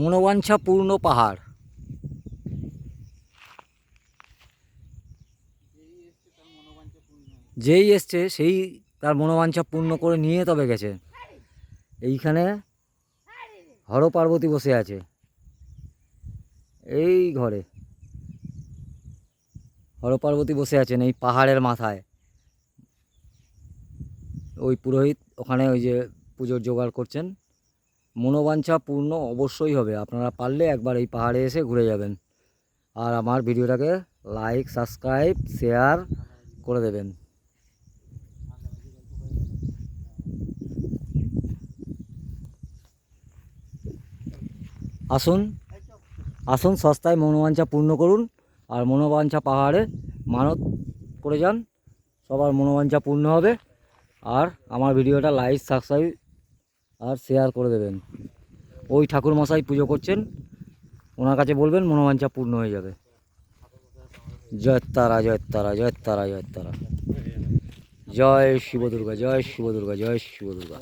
মনোবাঞ্ছা পূর্ণ পাহাড়। যেই এসছে সেই তার মনোবাঞ্ছা পূর্ণ করে নিয়ে তবে গেছে। এইখানে হর পার্বতী বসে আছে, এই ঘরে হর পার্বতী বসে আছেন এই পাহাড়ের মাথায়। ওই পুরোহিত ওখানে ওই যে পুজোর জোগাড় করছেন। মনোবাঞ্ছা পূর্ণ অবশ্যই হবে, আপনারা পারলে একবার এই পাহাড়ে এসে ঘুরে যাবেন। আর আমার ভিডিওটাকে লাইক, সাবস্ক্রাইব, শেয়ার করে দেবেন। আসুন আসুন, সস্তায় মনোবাঞ্ছা পূর্ণ করুন। আর মনোবাঞ্ছা পাহাড়ে মানত করে যান, সবার মনোবাঞ্ছা পূর্ণ হবে। আর আমার ভিডিওটা লাইক, সাবস্ক্রাইব আর শেয়ার করে দেবেন। ওই ঠাকুর মশাই পুজো করছেন, ওনার কাছে বলবেন মনোবাঞ্ছা পূর্ণ হয়ে যাবে। জয় তারা, জয় তারা, জয় তারা, জয় তারা, জয় শিব দুর্গা, জয় শিব দুর্গা, জয় শিব দুর্গা।